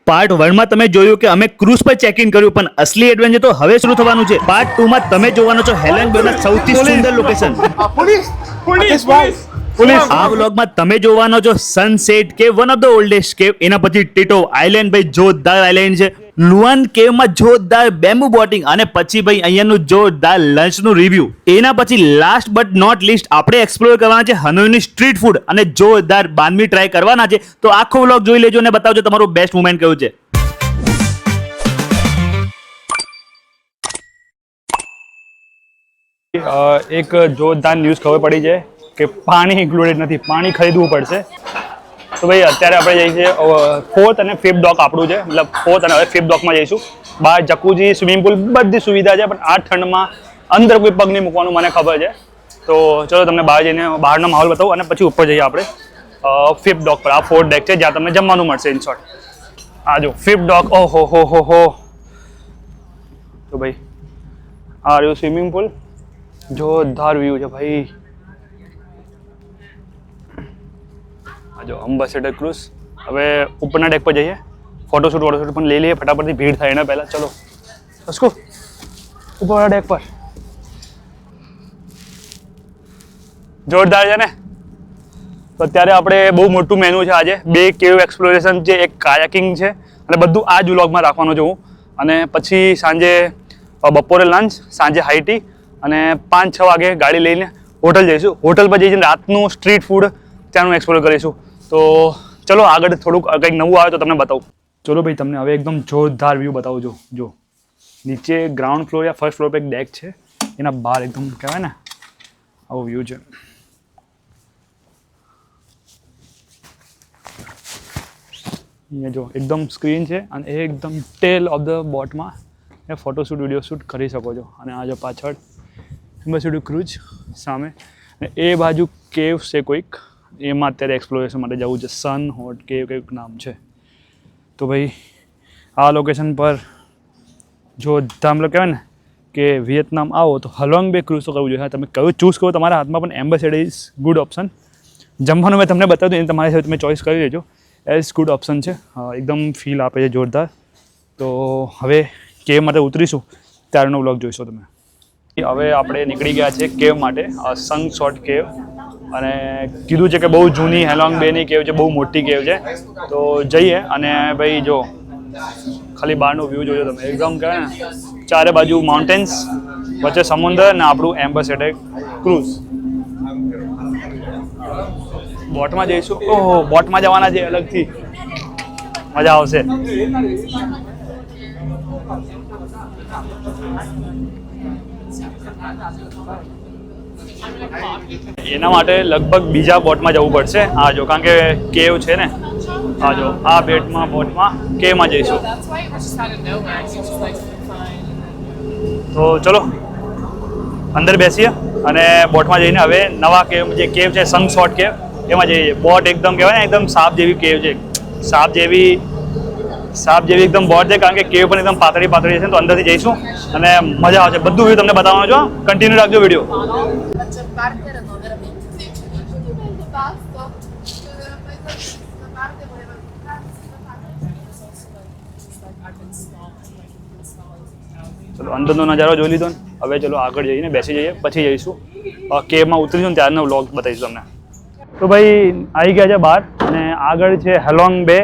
Part 1 માં તમે જોયું કે અમે ક્રૂઝ પર ચેક ઇન કર્યું, પણ અસલી એડવેન્ચર તો હવે શરૂ થવાનું છે. પાર્ટ 2 માં તમે જોવાનો છો હેલોંગ બેના સૌથી સુંદર લોકેશન. આ વ્લોગમાં તમે જોવાનો છો સનસેટ કેવ, વન ઓફ ધ ઓલ્ડેસ્ટ કેવ. એના પછી ટીટો આઇલેન્ડ, ભાઈ જોરદાર આઇલેન્ડ છે. લુઆન કેવમાં જોરદાર બેમ્બુ બોટિંગ, અને પછી ભાઈ અહીંયાનું જોરદાર લંચનું રિવ્યુ. એના પછી લાસ્ટ બટ નોટ લીસ્ટ આપણે એક્સપ્લોર કરવાના છે હનોઈની સ્ટ્રીટ ફૂડ અને જોરદાર બાનમી ટ્રાય કરવાના છે. તો આખો વ્લોગ જોઈ લેજો અને બતાવજો તમારું બેસ્ટ મોમેન્ટ કયું છે. એક જોરદાર ન્યૂઝ ખબર પડી છે કે પાણી ઇન્ક્લુડેડ નથી, પાણી ખરીદવું પડશે. તો ભાઈ અત્યારે આપણે જઈએ છીએ 4th અને 5th ડોક આપણું છે, મતલબ 4th અને હવે 5th ડોકમાં જઈશું. બહાર જકુજી, સ્વિમિંગ પુલ બધી સુવિધા છે, પણ આ ઠંડમાં અંદર કોઈ પગ નહીં મૂકવાનું મને ખબર છે. તો ચલો તમને બહાર જઈને બહારનો માહોલ બતાવું અને પછી ઉપર જઈએ આપણે 5th ડોક પર. આ 4th ડેક છે જ્યાં તમને જમવાનું મળશે ઇન શોર્ટ. આ જો 5th ડોક, ઓહો હો હો હો. તો ભાઈ આ રહ્યું સ્વિમિંગ પુલ, જોરદાર વ્યૂ છે ભાઈ. જો એમ્બેસેડર ક્રૂઝ. હવે ઉપરના ડેક પર જઈએ, ફોટોશૂટ પણ લઈ લઈએ ફટાફટથી, ભીડ થાય એના પહેલાં. ચલો લસ્કો ઉપરના ડેક પર. જોરદાર છે ને. તો અત્યારે આપણે બહુ મોટું મેનુ છે આજે. 2 કેવ એક્સપ્લોરેશન છે, એક કાયાકિંગ છે, અને બધું આ જ વ્લોગમાં રાખવાનો છું હું. અને પછી સાંજે બપોરે લંચ, સાંજે હાઈ ટી, અને 5-6 વાગે ગાડી લઈને હોટલ જઈશું. હોટલ પર જઈને રાતનું સ્ટ્રીટ ફૂડ ત્યાંનું એક્સપ્લોર કરીશું. તો ચલો આગળ થોડુંક કંઈક નવું આવે તો તમને બતાવું. ચલો ભાઈ તમને હવે એકદમ જોરદાર વ્યૂ બતાવું છું. જો નીચે ગ્રાઉન્ડ ફ્લોર યા ફર્સ્ટ ફ્લોર પર એક ડેક છે, એના બહાર એકદમ કહેવાય ને આવો વ્યૂ છે. અહીંયા જો એકદમ સ્ક્રીન છે, અને એકદમ ટેલ ઓફ ધ બોટમાં એ ફોટોશૂટ વિડીયો શૂટ કરી શકો છો. અને આ જો પાછળ એમ્બેસેડર ક્રૂઝ સામે, અને એ બાજુ કેવ છે કોઈક, એમાં અત્યારે એક્સપ્લોરેશન માટે જવું છે. સન હોટ કેવ કંઈક નામ છે. તો ભાઈ આ લોકેશન પર જો મતલબ કહેવાય ને કે વિયેતનામ આવો તો હલોંગ બે ક્રૂઝ તો કરવું જોઈએ. હા, તમે કયું ચૂઝ કરો તમારા હાથમાં, પણ એમ્બેસેડર ઇઝ ગુડ ઓપ્શન. જમવાનું મેં તમને બતાવ્યું, એને તમારી સાથે તમે ચોઈસ કરી લેજો. એઝ ગુડ ઓપ્શન છે, એકદમ ફીલ આપે છે જોરદાર. તો હવે કેવ માટે ઉતરીશું, ત્યારનો વ્લોગ જોઈશો તમે. હવે આપણે નીકળી ગયા છે કેવ માટે, સન શોટ કેવ. અને કીધું છે કે બહુ જૂની હેલોંગ બેની કેવ છે, બહુ મોટી કેવ છે. તો જઈએ. અને ભાઈ જો ખાલી બહારનો વ્યૂ જોજો તમે, એકદમ કહેવાય ને ચારે બાજુ માઉન્ટેન્સ, વચ્ચે સમુદ્ર, અને આપણું એમ્બેસેડર ક્રૂઝ. બોટમાં જઈશું. ઓહો, બોટમાં જવાના છે અલગથી, મજા આવશે. એના માટે લગભગ બીજા બોટમાં જવું પડશે. આ જો, કારણ કે કેવ છે ને, આ જો આ બોટમાં કેવમાં જઈશું. તો ચલો અંદર બેસીએ અને બોટમાં જઈને હવે નવા કેવ, જે કેવ છે સન શોટ કેવ, એમાં જઈએ. બોટ એકદમ કહેવાય ને એકદમ સાપ જેવી કેવ છે, સાપ જેવી એકદમ બોટ છે, કારણ કે કેવ પણ એકદમ પાતળી છે. તો અંદરથી જઈશું અને મજા આવશે. બધું વ્યૂ તમને બતાવવાનો છો, કન્ટિન્યુ રાખજો વિડીયો. ચલો અંદરનો નજારો જોઈ લીધો ને, હવે ચલો આગળ જઈને બેસી જઈએ, પછી જઈશું કેવમાં ઉતરીશું ને ત્યારનો વ્લોગ બતાવીશું તમને. તો ભાઈ આવી ગયા છે બહાર, અને આગળ છે હેલોંગ બે,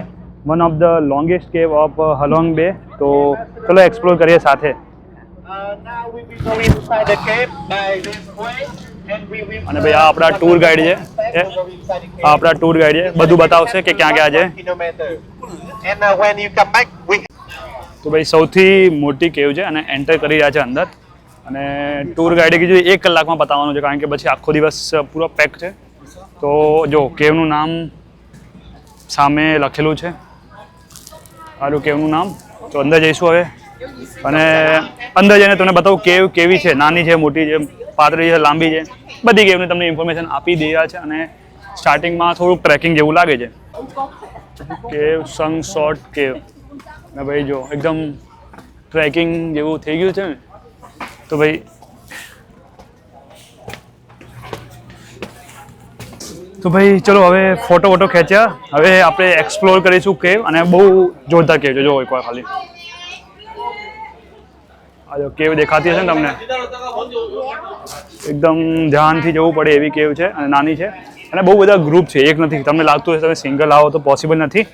વન ઓફ ધ લોંગેસ્ટ કેવ ઓફ હલોંગ બે. તો ચલો એક્સપ્લોર કરીએ સાથે. અને ભાઈ આ આપણા ટૂર ગાઈડ છે, બધું બતાવશે કે ક્યાં ક્યાં છે. તો ભાઈ સૌથી મોટી કેવ છે અને એન્ટર કરી રહ્યા છે અંદર. અને ટૂર ગાઈડે કીધું 1 કલાકમાં બતાવવાનું છે, કારણ કે પછી આખો દિવસ પૂરો પેક છે. તો જો કેવનું નામ સામે લખેલું છે, સારું કેવનું નામ. તો અંદર જઈશું હવે, અને અંદર જઈને તમને બતાવું કેવ કેવી છે, નાની છે, મોટી છે, પાતળી છે, લાંબી છે, બધી કેવની તમને ઇન્ફોર્મેશન આપી દઈ રહ્યા છે. અને સ્ટાર્ટિંગમાં થોડુંક ટ્રેકિંગ જેવું લાગે છે. કેવ સન શોટ કેવ, ને ભાઈ જો એકદમ ટ્રેકિંગ જેવું થઈ ગયું છે ને. તો ભાઈ તો ભાઈ ચલો હવે ફોટો વોટો ખેંચ્યા, હવે આપણે એક્સપ્લોર કરીશું કેવ, અને બહુ જોરદાર કેવ છે. જો એકવાર ખાલી આ જો કેવ દેખાતી હશે ને તમને, એકદમ ધ્યાનથી જવું પડે એવી કેવ છે અને નાની છે, અને બહુ બધા ગ્રુપ છે, એક નથી. તમને લાગતું હશે તમે સિંગલ આવો તો પોસિબલ નથી,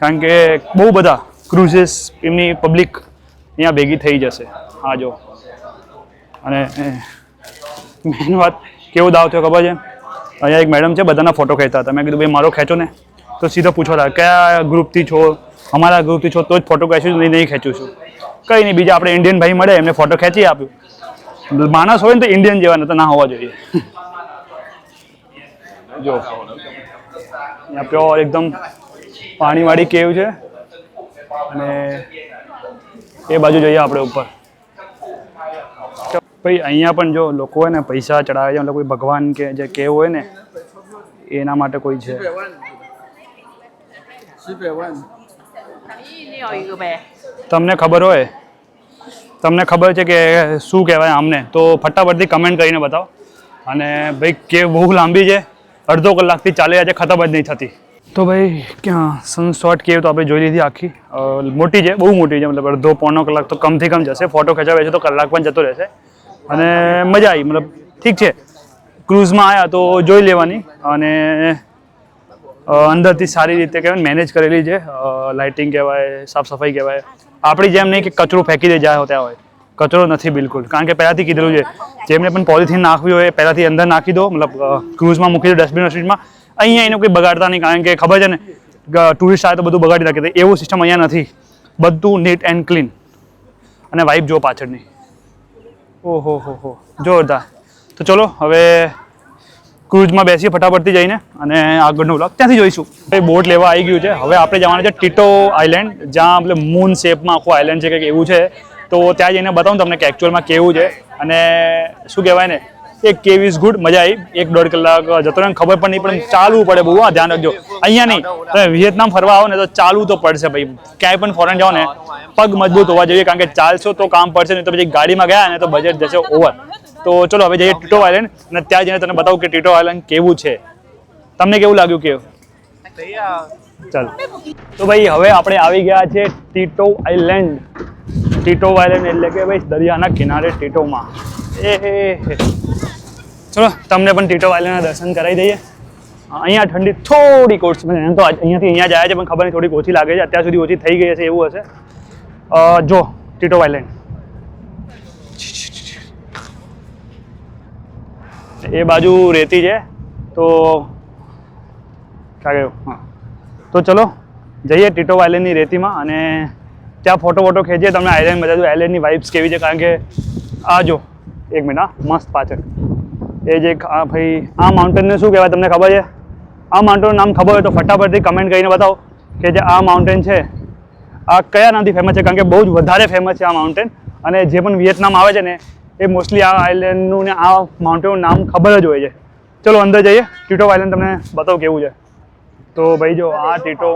કારણ કે બહુ બધા ક્રુઝિસ એમની પબ્લિક અહીંયા ભેગી થઈ જશે. હા જો, અને મેઇન વાત કેવો દાવ થયો ખબર છે, અહીંયા એક મેડમ છે બધાના ફોટો ખેંચતા હતા. મેં કીધું ભાઈ મારો ખેંચો ને, તો સીધો પૂછવા કયા ગ્રુપથી છો, અમારા ગ્રુપથી છો તો જ ફોટો ખેંચું, નહીં ખેંચું છું. કંઈ નહીં, બીજા આપણે ઇન્ડિયન ભાઈ મળે એમને ફોટો ખેંચી આપ્યું. માણસ હોય ને તો ઇન્ડિયન જેવા તો ના હોવા જોઈએ. જો અહીંયા પ્યોર એકદમ પાણીવાળી કેવ છે, અને એ બાજુ જોઈએ આપણે ઉપર. ભાઈ અહીંયા પણ જો લોકો હોય ને પૈસા ચડાવે છે, મતલબ કોઈ ભગવાન કે જે કેવ હોય ને એના માટે કોઈ છે. તમને ખબર હોય, તમને ખબર છે કે શું કહેવાય આમને, તો ફટાફટથી કમેન્ટ કરીને બતાવો. અને ભાઈ કેવ બહુ લાંબી છે, અડધો કલાકથી ચાલે છે, ખતમ જ નહીં થતી. તો ભાઈ ક્યાં સનશોટ કેવ તો આપણે જોઈ લીધી આખી, મોટી છે, બહુ મોટી છે, મતલબ અડધો પોણો કલાક તો કમથી કમ જશે. ફોટો ખેંચાવે છે તો કલાક પણ જતો રહેશે, અને મજા આવી. મતલબ ઠીક છે, ક્રૂઝમાં આવ્યા તો જોઈ લેવાની, અને અંદરથી સારી રીતે કહેવાય મેનેજ કરેલી છે, લાઇટિંગ કહેવાય, સાફ સફાઈ કહેવાય. આપણી જેમ નહીં કે કચરો ફેંકી દે જાય ત્યાં હોય, કચરો નથી બિલકુલ, કારણ કે પહેલાંથી કીધેલું છે જેમને પણ પોલિથીન નાખવી હોય પહેલાંથી અંદર નાખી દો, મતલબ ક્રૂઝમાં મૂકી દો ડસ્ટબિન વસ્ટબિનમાં. અહીંયા એનું કંઈ બગાડતા નહીં, કારણ કે ખબર છે ને ટુરિસ્ટ આવે તો બધું બગાડી નાખે. એવું સિસ્ટમ અહીંયા નથી, બધું નીટ એન્ડ ક્લીન. અને વાઇબ જો પાછળની, ઓહો હો જોરદાર. તો ચલો હવે ક્રૂઝમાં બેસીએ ફટાફટથી જઈને, અને આગળનો વ્લોગ ત્યાંથી જોઈશું. ભાઈ બોટ લેવા આવી ગયું છે, હવે આપણે જવાના છે ટીટો આઇલેન્ડ, જ્યાં આપણે મૂન શેપમાં આખું આઇલેન્ડ છે કંઈક એવું છે. તો ત્યાં જઈને બતાવું તમને કે એકચ્યુઅલમાં કેવું છે, અને શું કહેવાય ને એક કેવ ઇઝ ગુડ. મજા આવી, 1-1.5 કલાક જતો રહે ખબર પણ નહીં, પણ ચાલવું પડે બહુ. હા ધ્યાન રાખજો, અહીંયા નહીં તમે વિયેતનામ ફરવા આવો ને તો ચાલવું તો પડશે ભાઈ. ક્યાંય પણ ફોરેન જાઓ ને પગ મજબૂત હોવા જોઈએ, કારણ કે ચાલશો તો કામ પડશે, નહીં તો પછી ગાડીમાં ગયા ને તો બજેટ જશે ઓવર. તો ચલો હવે જઈએ ટીટો આઇલેન્ડ, અને ત્યાં જઈને તમને બતાવું કે ટીટો આઇલેન્ડ કેવું છે. તમને કેવું લાગ્યું કેવું? ચાલો તો ભાઈ હવે આપણે આવી ગયા છે ટીટો આઇલેન્ડ. ટીટો આઇલેન્ડ એટલે કે ભાઈ દરિયાના કિનારે ટીટોમાં. ચલો તમને પણ ટીટો આઇલેન્ડના દર્શન કરાવી દઈએ. અહીંયા ઠંડી થોડીક ઓછી, એમ તો અહીંયાથી અહીંયા જાય છે પણ ખબર નહીં થોડીક ઓછી લાગે છે, અત્યાર સુધી ઓછી થઈ ગઈ હશે એવું હશે. જો ટીટો આઇલેન્ડ એ બાજુ રેતી છે, તો ક્યાં ગયું? હા, તો ચલો જઈએ ટીટો આઇલેન્ડની રેતીમાં, અને ત્યાં ફોટો વોટો ખેંચીએ, તમને આઇલેન્ડ બતાવ્યું આઇલેન્ડની વાઇબ્સ કેવી છે. કારણ કે આ જો એક મિનિટ, હા મસ્ત પાછળ એ જે ભાઈ આ માઉન્ટેનને શું કહેવાય તમને ખબર છે? આ માઉન્ટેનનું નામ ખબર હોય તો ફટાફટથી કમેન્ટ કરીને બતાવો કે જે આ માઉન્ટેન છે આ કયા નામથી ફેમસ છે, કારણ કે બહુ જ વધારે ફેમસ છે આ માઉન્ટેન. અને જે પણ વિયેતનામ આવે છે ને એ મોસ્ટલી આ આઇલેન્ડનું ને આ માઉન્ટેનનું નામ ખબર જ હોય છે. ચલો અંદર જઈએ, ટીટો આઇલેન્ડ તમને બતાવો કેવું છે. તો ભાઈ જો આ ટીટો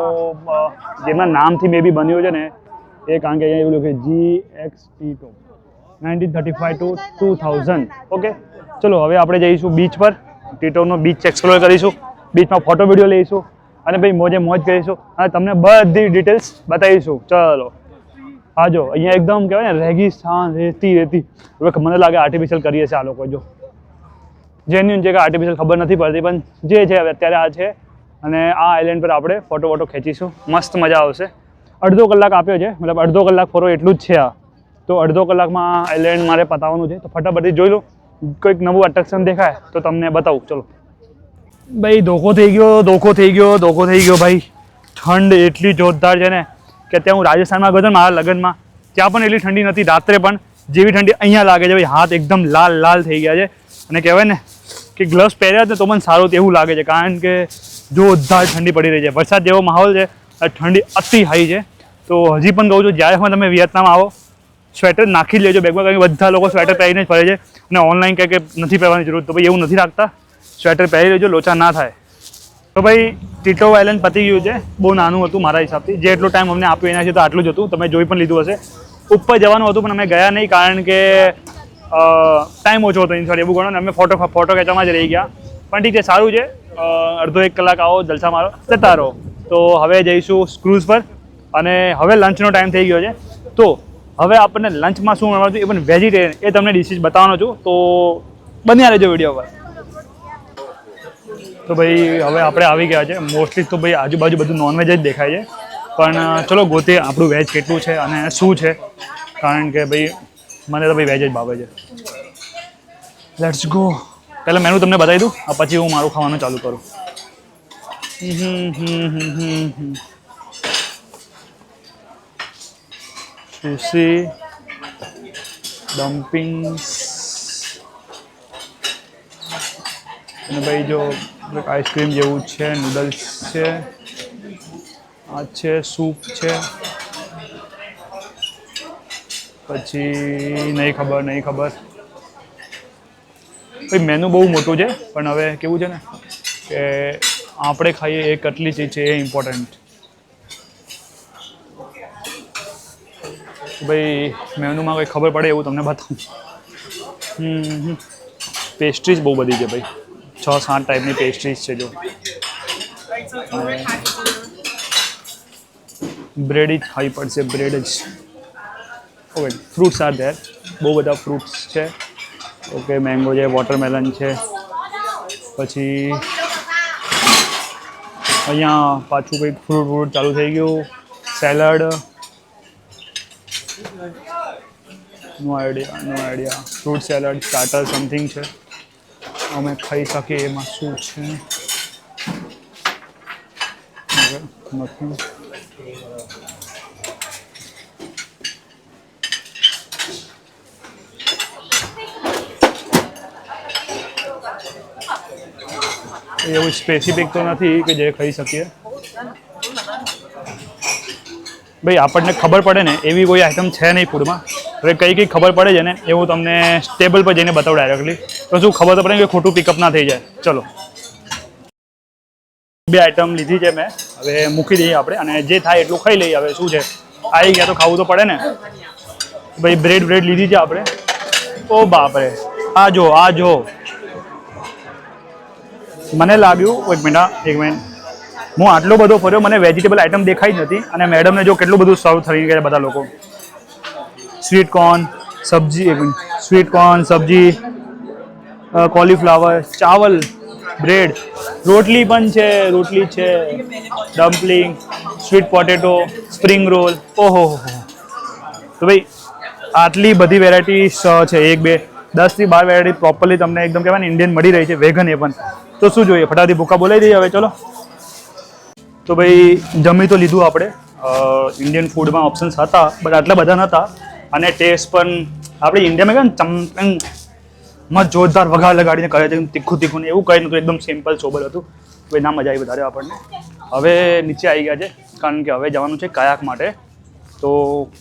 જેમના નામથી મે બી બન્યું છે ને એ, કારણ કે અહીંયા એવું લખ્યું GX ટીટો 1935 to 2000. ઓકે ચલો હવે આપણે જઈશું બીચ પર, ટીટોનો બીચ એક્સપ્લોર કરીશું, બીચમાં ફોટો વિડીયો લઈશું, અને ભાઈ મોજે મોજ કરીશું, અને તમને બધી ડિટેલ્સ બતાવીશું. ચલો હા જો અહીંયા એકદમ કહેવાય ને રેગિસ્તાન, રેતી. હવે મને લાગે આર્ટિફિશિયલ કરીએ છે આ લોકો, જો જેન્યુન છે કે આર્ટિફિશિયલ ખબર નથી પડતી, પણ જે છે હવે અત્યારે આ છે. અને આ આઇલેન્ડ પર આપણે ફોટો વોટો ખેંચીશું, મસ્ત મજા આવશે. અડધો કલાક આપ્યો છે, મતલબ અડધો કલાક ફરો એટલું જ છે આ. તો અડધો કલાકમાં આઇલેન્ડ મારે પતાવવાનું છે, તો ફટાફટથી જોઈ લો, કોઈક નવું અટ્રેક્શન દેખાય તો તમને બતાવું. ચલો ભાઈ ધોકો થઈ ગયો ભાઈ. ઠંડ એટલી જોરદાર છે ને કે ત્યાં હું રાજસ્થાનમાં ગયો હતો મારા લગ્નમાં, ત્યાં પણ એટલી ઠંડી નથી, રાત્રે પણ જેવી ઠંડી અહીંયા લાગે છે ભાઈ. હાથ એકદમ લાલ થઈ ગયા છે, અને કહેવાય ને કે ગ્લવ્સ પહેર્યા તો પણ સારું એવું લાગે છે, કારણ કે જોરદાર ઠંડી પડી રહી છે. વરસાદ જેવો માહોલ છે, ઠંડી અતિ હાઈ છે. તો હજી પણ કહું છું જ્યારે પણ તમે વિયેતનામ આવો સ્વેટર નાખી જ લેજો બેગમાં, કારણ કે બધા લોકો સ્વેટર પહેરીને જ ફરે છે, અને ઓનલાઈન કહે કે નથી પહેરવાની જરૂર, તો ભાઈ એવું નથી રાખતા, સ્વેટર પહેરી લેજો, લોચા ના થાય. તો ભાઈ ટીટો આઇલેન્ડ પતી ગયું છે, બહુ નાનું હતું મારા હિસાબથી, જે એટલો ટાઈમ અમને આપ્યો એના છે તો આટલું જ હતું. તમે જોઈ પણ લીધું હશે. ઉપર જવાનું હતું પણ અમે ગયા નહીં, કારણ કે ટાઈમ ઓછો હતો ઇન્સોર્ટ એવું ગણો ને, અમે ફોટો ખેંચવામાં જ રહી ગયા. પણ ઠીક છે, સારું છે. અડધો 1 કલાક આવો જલસા મારો જતા રહો. તો હવે જઈશું ક્રૂઝ પર અને હવે લંચનો ટાઈમ થઈ ગયો છે. તો હવે આપણને લંચમાં શું મળવાનું છે એ પણ વેજીટેરિયન એ તમને ડિશિસ બતાવવાનો છું. તો બન્યા રહેજો વિડીયો પર. તો ભાઈ હવે આપણે આવી ગયા છે. મોસ્ટલી તો ભાઈ આજુબાજુ બધું નોનવેજ જ દેખાય છે, પણ ચલો ગોતે આપણું વેજ કેટલું છે અને શું છે, કારણ કે ભાઈ મને તો ભાઈ વેજ જ ભાવે છે. Let's go. પહેલાં મેનુ તમને બતાવી દઉં, પછી હું મારું ખાવાનું ચાલુ કરું. સુશી, ડમ્પિંગ્સ અને ભાઈ જો આઈસ્ક્રીમ જેવું છે, નૂડલ્સ છે, આ છે સૂપ છે, પછી નહીં ખબર. ભાઈ મેનુ બહુ મોટું છે, પણ હવે કેવું છે ને કે આપણે ખાઈએ એ કેટલી ચીજ છે એ ઇમ્પોર્ટન્ટ. ભાઈ મેનુમાં કંઈ ખબર પડે એવું તમને બતાવું. પેસ્ટ્રીઝ બહુ બધી છે ભાઈ, 6-7 ટાઈપની પેસ્ટ્રીઝ છે. જો બ્રેડ જ ખાવી પડશે, બ્રેડ જ. ઓકે, ફ્રૂટ્સ આર ધેર, બહુ બધા ફ્રૂટ્સ છે. ઓકે, મેંગો છે, વોટરમેલન છે, પછી અહીંયા પાછું કંઈક ફ્રૂટ ચાલુ થઈ ગયું. Salad, no idea. Fruit salad, starter something છે. અમે ખાઈ શકીએ એમાં શું છે? નથી. એવું સ્પેસિફિક તો નથી કે જે ખાઈ શકીએ. ભાઈ આપણને ખબર પડે ને એવી કોઈ આઈટમ છે નહીં ફૂડમાં. હવે કઈ ખબર પડે છે ને એવું તમને ટેબલ પર જઈને બતાવું ડાયરેક્ટલી, તો શું ખબર તો પડે કે ખોટું પિકઅપ ના થઈ જાય. ચલો, 2 આઈટમ લીધી છે મેં, હવે મૂકી દઈએ આપણે અને જે થાય એટલું ખાઈ લઈએ. હવે શું છે, આવી ગયા તો ખાવું તો પડે ને ભાઈ. બ્રેડ લીધી છે આપણે. ઓ બાપરે, આ જો મને લાગ્યું, એક મિનિટ, હું આટલો બધો ફર્યો, મને વેજીટેબલ આઈટમ દેખાઈ જ નથી. અને મેડમને જો કેટલું બધું સર્વ થઈ ગયા બધા લોકો. સ્વીટ કોર્ન સબ્જી, કોલીફ્લાવર, ચાવલ, બ્રેડ, રોટલી પણ છે, ડમ્પલિંગ, સ્વીટ પોટેટો, સ્પ્રિંગ રોલ. ઓહો, તો ભાઈ આટલી બધી વેરાયટીઝ છે. 1, 2, 10 થી 12 વેરાયટી પ્રોપરલી તમને એકદમ કહેવાય ને ઇન્ડિયન મળી રહી છે, વેગન એ પણ. તો શું જોઈએ, ફટાફટ ભૂકા બોલાવી દઈએ હવે. ચલો, તો ભાઈ જમી તો લીધું આપણે. ઇન્ડિયન ફૂડમાં ઓપ્શન્સ હતા, બટ આટલા બધા નહોતા. અને ટેસ્ટ પણ આપણે ઇન્ડિયામાં કહે ને મસ્ત જોરદાર વઘાર લગાડીને કરે છે, તીખું ને એવું કંઈ નહોતું, એકદમ સિમ્પલ સોબર હતું. ભાઈ ના મજા આવી વધારે આપણને. હવે નીચે આવી ગયા છે, કારણ કે હવે જવાનું છે કાયાક માટે. તો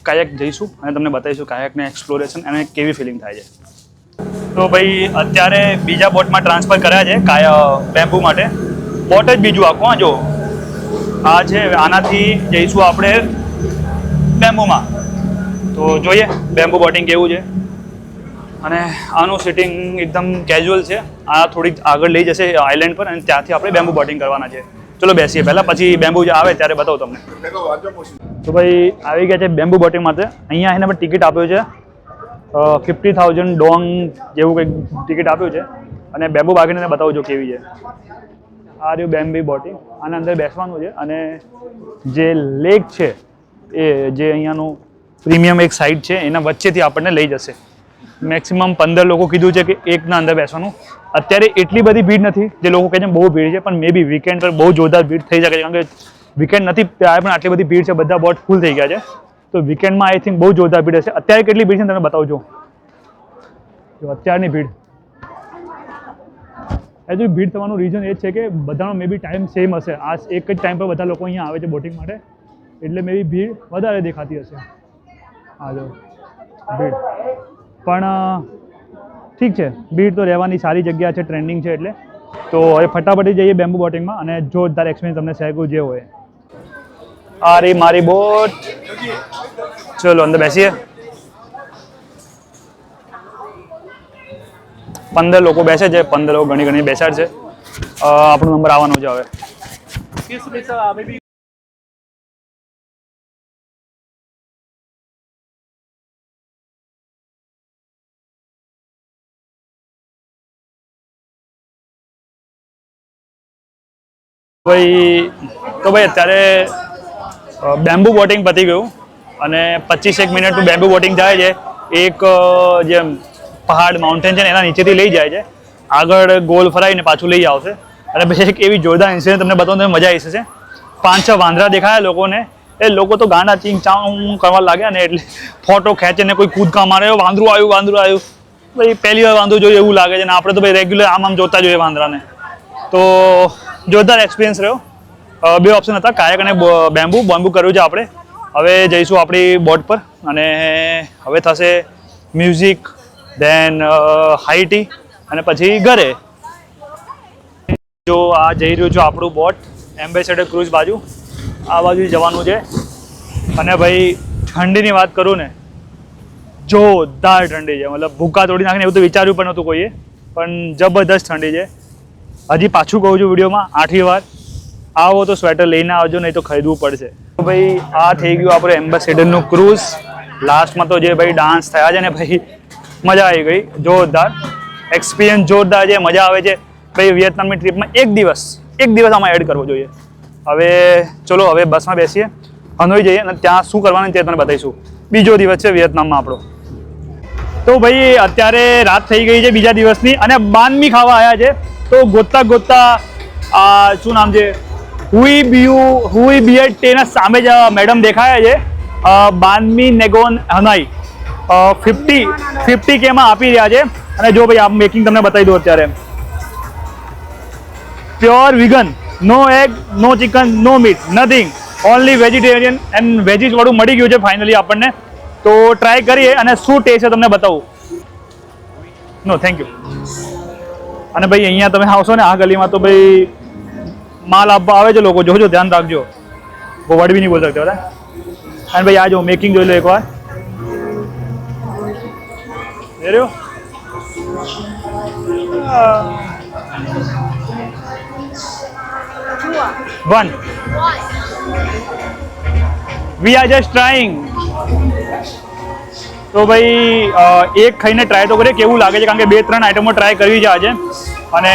કાયાક જઈશું અને તમને બતાવીશું કાયાકને એક્સપ્લોરેશન અને કેવી ફિલિંગ થાય છે. તો ભાઈ અત્યારે બીજા બોટમાં ટ્રાન્સફર કર્યા છે બેમ્બુ માટે. બોટ જ બીજું આખું. જો આ છે, આનાથી જઈશું આપણે બેમ્બુમાં. તો જોઈએ બેમ્બુ બોટિંગ કેવું છે. અને આનું સિટિંગ એકદમ કેઝ્યુઅલ છે. આ થોડીક આગળ લઈ જશે આઇલેન્ડ પર અને ત્યાંથી આપણે બેમ્બુ બોટિંગ કરવાના છે. ચલો બેસીએ પહેલાં, પછી બેમ્બુ જે આવે ત્યારે બતાવું તમને. તો ભાઈ આવી ગયા છે બેમ્બુ બોટિંગ માટે. અહીંયા એને પણ ટિકિટ આપ્યો છે 50,000 ડોંગ જેવું કંઈક ટિકિટ આપ્યું છે. અને બેમ્બુ બાગીને બતાવું જો કેવી છે. આ રહ્યું બેમ્બુ બોટિંગ, આના અંદર બેસવાનું છે. અને જે લેક છે એ જે અહીંયાનું પ્રીમિયમ એક સાઇડ છે એના વચ્ચેથી આપણને લઈ જશે. મેક્સિમમ 15 લોકો કીધું છે કે એકના અંદર બેસવાનું. અત્યારે એટલી બધી ભીડ નથી, જે લોકો કહે છે બહુ ભીડ છે, પણ મે બી વીકેન્ડ પર બહુ જોરદાર ભીડ થઈ શકે છે, કારણ કે વીકેન્ડ નથી ત્યારે પણ આટલી બધી ભીડ છે, બધા બોટ ફૂલ થઈ ગયા છે. તો વીકેન્ડમાં આઈ થિંક બહુ જોરદાર ભીડ હશે. અત્યારે કેટલી ભીડ છે તમે બતાવજો. અત્યારની ભીડ એકચ્યુઅલી ભીડ થવાનું રીઝન એ જ છે કે બધાનો મે બી ટાઈમ સેમ હશે. આ એક જ ટાઈમ પર બધા લોકો અહીંયા આવે છે બોટિંગ માટે, એટલે મે બી ભીડ વધારે દેખાતી હશે. આ જો ભીડ પણ ઠીક છે, ભીડ તો રહેવાની, સારી જગ્યા છે, ટ્રેન્ડિંગ છે એટલે. તો હવે ફટાફટ જઈએ બેમ્બુ બોટિંગમાં અને જોરદાર એક્સપિરિયન્સ તમને શેર કરું જે હોય. આ રહી મારી બોટ. ચલો અંદર બેસીએ. 15 લોકો બેસે છે, 15 લોકો ઘણી બેસાડ છે. આપણો નંબર આવવાનો છે હવે. ભાઈ અત્યારે બેમ્બુ બોટિંગ પતી ગયું અને 25 મિનિટનું બેમ્બુ બોટિંગ જાય છે. એક જે પહાડ માઉન્ટેન છે ને એના નીચેથી લઈ જાય છે, આગળ ગોલ ફરાઈને પાછું લઈ આવશે. અને પછી એક એવી જોરદાર ઇન્સિડન્ટ તમને બતાવું તો મજા આવી જશે. 5-6 વાંદરા દેખાયા લોકોને, એ લોકો તો ગાંડા ચીંગ ચાં કરવા લાગ્યા ને એટલે ફોટો ખેંચે ને કોઈ કૂદકા મારે, વાંદરું આવ્યું. ભાઈ પહેલી વાર વાંદરું જોયું એવું લાગે છે ને આપણે તો ભાઈ રેગ્યુલર આમ જોતા જોઈએ વાંદરાને. તો જોરદાર એક્સપિરિયન્સ રહ્યો. 2 ઓપ્શન હતા, કાયક અને બેમ્બુ કર્યું છે આપણે. હવે જઈશું આપણી બોટ પર અને હવે થશે મ્યુઝિક, દેન હાઈ ટી અને પછી ઘરે. જો આ જઈ રહ્યું છે આપણું બોટ એમ્બેસેડર ક્રૂઝ બાજુ, આ બાજુ જવાનું છે. અને ભાઈ ઠંડીની વાત કરું ને, જોરદાર ઠંડી છે, મતલબ ભૂકા તોડી નાખીને એવું તો વિચાર્યું પણ નહોતું કોઈએ, પણ જબરદસ્ત ઠંડી છે. હજી પાછું કહું છું વિડીયોમાં 8મી વાર, આવો તો સ્વેટર લઈને આવજો, નહીં તો ખરીદવું પડશે. તો ભાઈ આ થઈ ગયું આપણું એમ્બેસેડરનું ક્રૂઝ. લાસ્ટમાં તો જે ભાઈ ડાન્સ થયા છે ને ભાઈ, મજા આવી ગઈ, જોરદાર એક્સપિરિયન્સ, જોરદાર છે, મજા આવે છે. ભાઈ વિયેતનામની ટ્રીપમાં એક દિવસ આમાં એડ કરવો જોઈએ. હવે ચલો હવે બસમાં બેસીએ, હનોઈ જઈએ અને ત્યાં શું કરવાનું તે તમને બતાવીશું. બીજો દિવસ છે વિયેતનામમાં આપણો. તો ભાઈ અત્યારે રાત થઈ ગઈ છે બીજા દિવસની અને બાનમી ખાવા આવ્યા છે. તો ગોતતા શું નામ છે, હુઈ બિયટ ટેના સામે જ મેડમ દેખાયા છે. બાનમી નેગોન હનાઈ 50K માં આપી રહ્યા છે. અને જો ભાઈ આ મેકિંગ તમને બતાવી દઉં અત્યારે. Pure vegan, no egg, no chicken, no meat, nothing, only vegetarian and veggies વાળું મળી ગયું છે ફાઇનલી આપણને. તો ટ્રાય કરીએ અને શું ટેસ્ટ છે તમને બતાવું. No thank you. અને ભાઈ અહીંયા તમે આવશો ને આ ગલીમાં તો ભાઈ માલ આપવા આવે છે લોકો, જોજો ધ્યાન રાખજો, वो वर्ड भी नहीं बोल सकते बता. અને ભાઈ આ જો મેકિંગ જોઈ લો એકવાર, દે રહ્યો. One. We are just trying. તો ભાઈ એક ખાઈને ટ્રાય તો કરીએ કેવું લાગે છે, કારણ કે 2-3 આઈટમો ટ્રાય કરવી છે આજે. અને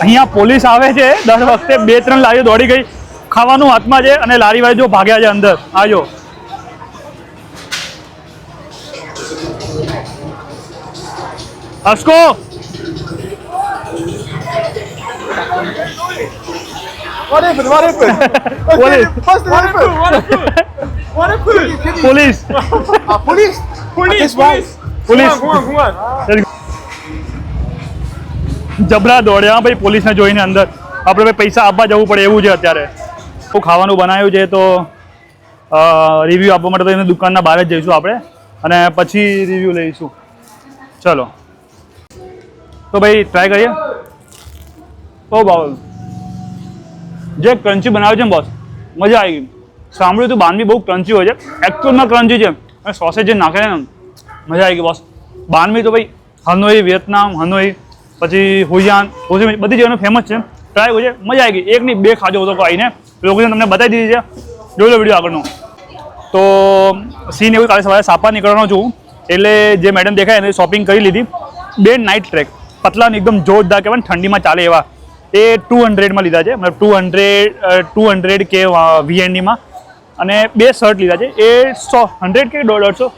અહીંયા પોલીસ આવે છે દર વખતે, 2-3 લારીઓ દોડી ગઈ, ખાવાનું હાથમાં છે અને લારી વાળી જો ભાગ્યા છે અંદર. આજો હસકો What happened? Police. Police. Police જબરા દોડ્યા ભાઈ પોલીસને જોઈને અંદર. આપણે ભાઈ પૈસા આપવા જવું પડે એવું છે અત્યારે. તો ખાવાનું બનાવ્યું છે તો રિવ્યૂ આપવા માટે તો એને દુકાનના બહાર જ જઈશું આપણે અને પછી રિવ્યૂ લઈશું. ચલો તો ભાઈ ટ્રાય કરીએ. ઓ બાવલ જે ક્રન્ચી બનાવ્યું છે ને બોસ, મજા આવી ગઈ. સાંભળ્યું તું બાનવી બહુ ક્રન્ચી હોય છે, એકચ્યુઅલમાં ક્રન્ચી છે. અને સોસેજ જે નાખે છે ને મજા આવી ગઈ બોસ. બાનવી તો ભાઈ હનોઈ, વિયેતનામ, હનોઈ, પછી હુયાન, બધી જગ્યાનું ફેમસ છે. ટ્રાય હોય છે, મજા આવી ગઈ. 1 નહીં 2 ખાજો તો આવીને, લોકેશન તમને બતાવી દીધી છે, જોઈ લો વિડીયો આગળનો. તો સીન એવું, કાલે સવારે સાપા નીકળવાનો છું એટલે જે મેડમ દેખાય એને શોપિંગ કરી લીધી. 2 નાઇટ ટ્રેક, પતલા એકદમ જોરદાર કહેવાય, ઠંડીમાં ચાલે એવા. એ 200માં લીધા છે, મતલબ 200K VNDમાં. અને 2 શર્ટ લીધા છે, એ 100 કે 150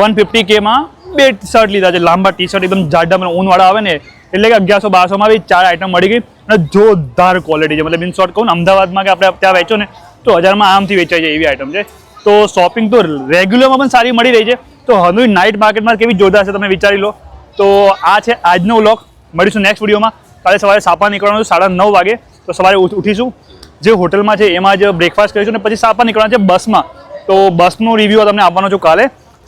150Kમાં 2 શર્ટ લીધા છે, લાંબા ટી-શર્ટ એકદમ જાડા ઊનવાળા આવે ને, એટલે કે 1100-1200માં બી 4 આઈટમ મળી ગઈ. અને જોરદાર ક્વોલિટી છે, મતલબ ઇન શોર્ટ કહું ને, અમદાવાદમાં કે આપણે ત્યાં વેચો ને તો 1000માં આરામથી વેચાઈ જાય એવી આઈટમ છે. તો શોપિંગ તો રેગ્યુલરમાં પણ સારી મળી રહી છે. તો હનોઈ નાઇટ માર્કેટમાં કેવી જોરદાર છે તમે વિચારી લો. તો આ છે આજનો વ્લોગ. મળીશું નેક્સ્ટ વિડીયોમાં. કાલે સવારે સાપા નીકળવાનું છે 9:30 વાગે. તો સવારે ઉઠીશું, જે હોટલમાં છે એમાં જ બ્રેકફાસ્ટ કરીશું અને પછી સાપા નીકળવાનું છે બસમાં. તો બસનો રિવ્યૂ તમને આપવાનો છું કાલે,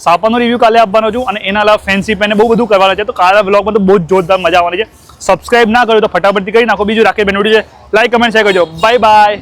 સાપાનો રિવ્યૂ કાલે આપવાનો છું. અને એના અલાવા ફેન્સી પેન બહુ બધું કરવાના છે. તો કાલે વ્લોગમાં તો બહુ જ જોરદાર મજા આવવાની છે. સબસ્ક્રાઇબ ના કર્યો તો ફટાફટથી કરી નાખો. બીજું રાકેશ બેન છે, લાઈક કમેન્ટ શેર કરજો. Bye bye.